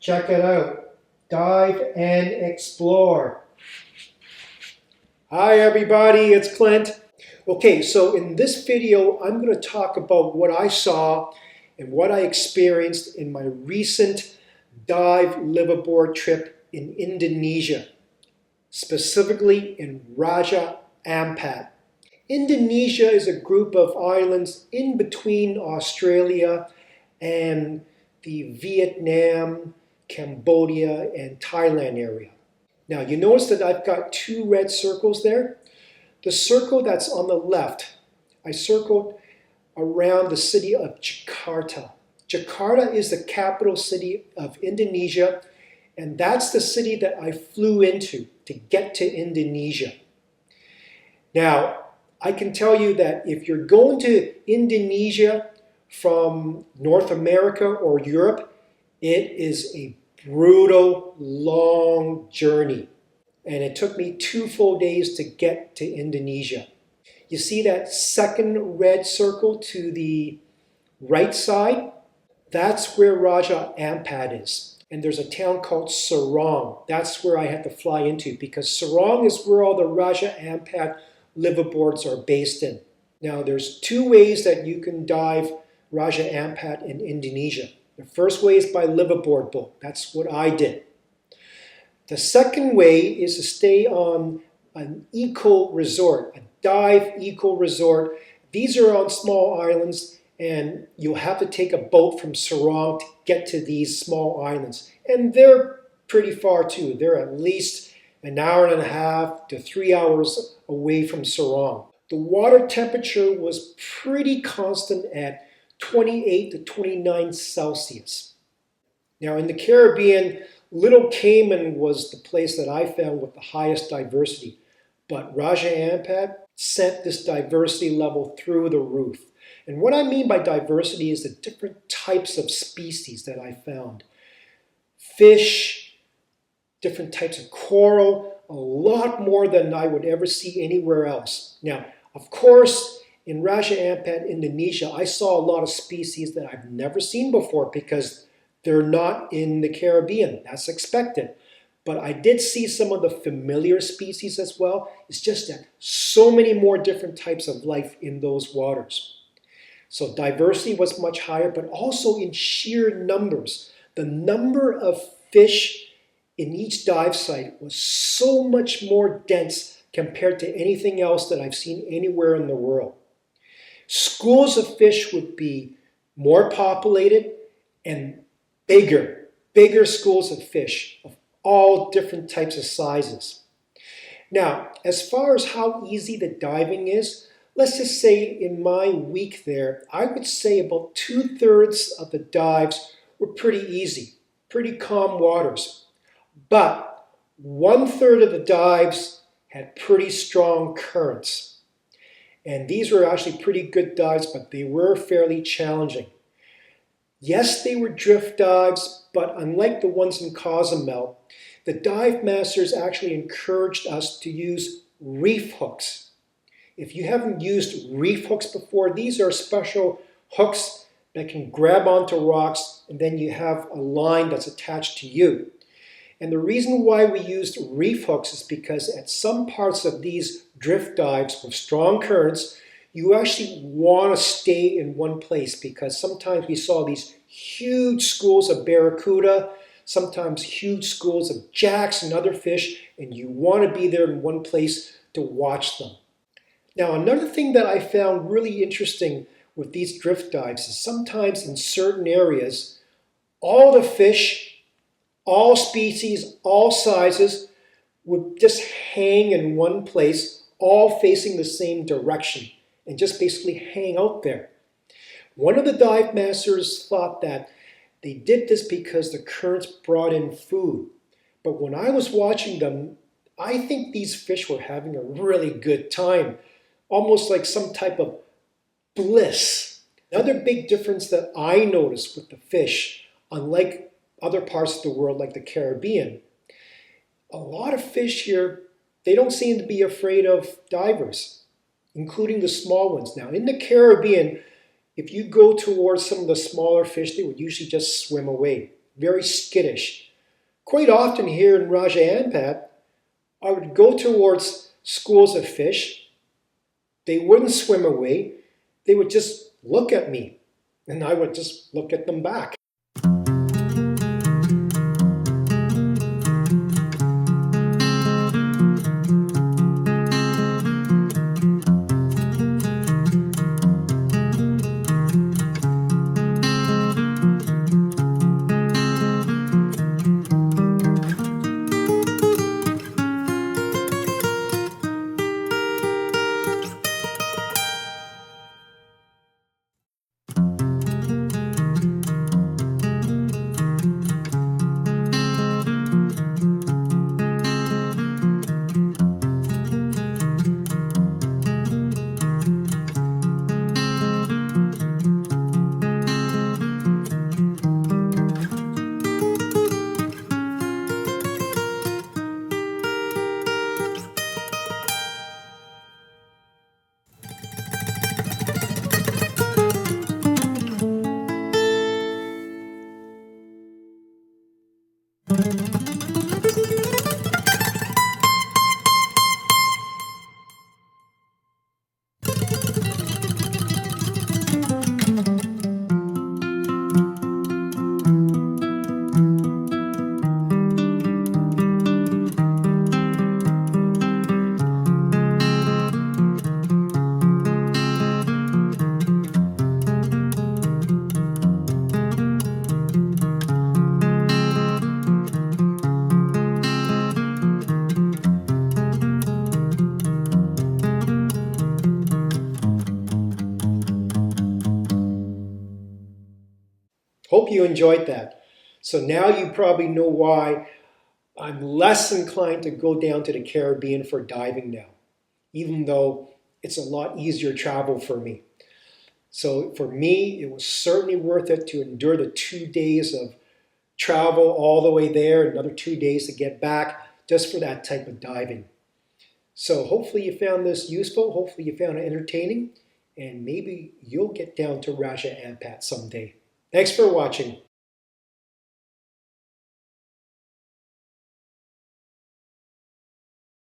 Check it out. Dive and explore. Hi everybody, it's Clint. Okay, so in this video, I'm going to talk about what I saw and what I experienced in my recent dive liveaboard trip in Indonesia, specifically in Raja Ampat. Indonesia is a group of islands in between Australia and the Vietnam, Cambodia, and Thailand area. Now you notice that I've got two red circles there. The circle that's on the left, I circled around the city of Jakarta. Jakarta is the capital city of Indonesia, and that's the city that I flew into to get to Indonesia. Now, I can tell you that if you're going to Indonesia from North America or Europe, it is a brutal, long journey. And it took me 2 full days to get to Indonesia. You see that second red circle to the right side? That's where Raja Ampat is. And there's a town called Sorong. That's where I had to fly into because Sorong is where all the Raja Ampat liveaboards are based in. Now there's 2 ways that you can dive Raja Ampat in Indonesia. The first way is by liveaboard boat. That's what I did. The second way is to stay on an eco resort, a dive eco resort. These are on small islands and you'll have to take a boat from Sorong to get to these small islands. And they're pretty far too. They're at least an hour and a half to 3 hours away from Sorong. The water temperature was pretty constant at 28 to 29 Celsius. Now in the Caribbean, Little Cayman was the place that I found with the highest diversity, but Raja Ampat sent this diversity level through the roof. And what I mean by diversity is the different types of species that I found. Fish, different types of coral, a lot more than I would ever see anywhere else. Now, of course, in Raja Ampat, Indonesia, I saw a lot of species that I've never seen before because they're not in the Caribbean. That's expected. But I did see some of the familiar species as well. It's just that so many more different types of life in those waters. So diversity was much higher, but also in sheer numbers. The number of fish in each dive site was so much more dense compared to anything else that I've seen anywhere in the world. Schools of fish would be more populated and bigger schools of fish of all different types of sizes. Now, as far as how easy the diving is, let's just say in my week there, I would say about 2/3 of the dives were pretty easy, pretty calm waters. But 1/3 of the dives had pretty strong currents. And these were actually pretty good dives, but they were fairly challenging. Yes, they were drift dives, but unlike the ones in Cozumel, the dive masters actually encouraged us to use reef hooks. If you haven't used reef hooks before, these are special hooks that can grab onto rocks and then you have a line that's attached to you. And the reason why we used reef hooks is because at some parts of these drift dives with strong currents, you actually want to stay in one place because sometimes we saw these huge schools of barracuda, sometimes huge schools of jacks and other fish, and you want to be there in one place to watch them. Now, another thing that I found really interesting with these drift dives is sometimes in certain areas, all the fish, all species, all sizes would just hang in one place, all facing the same direction, and just basically hang out there. One of the dive masters thought that they did this because the currents brought in food. But when I was watching them, I think these fish were having a really good time, almost like some type of bliss. Another big difference that I noticed with the fish, unlike other parts of the world like the Caribbean, a lot of fish here, they don't seem to be afraid of divers, including the small ones. Now, in the Caribbean, if you go towards some of the smaller fish, they would usually just swim away. very skittish. Quite often here in Raja Ampat, I would go towards schools of fish. They wouldn't swim away. They would just look at me, and I would just look at them back. Hope you enjoyed that. So now you probably know why I'm less inclined to go down to the Caribbean for diving now, even though it's a lot easier travel for me. So for me, it was certainly worth it to endure the 2 days of travel all the way there, another 2 days to get back, just for that type of diving. So hopefully you found this useful, hopefully you found it entertaining, and maybe you'll get down to Raja Ampat someday. Thanks for watching.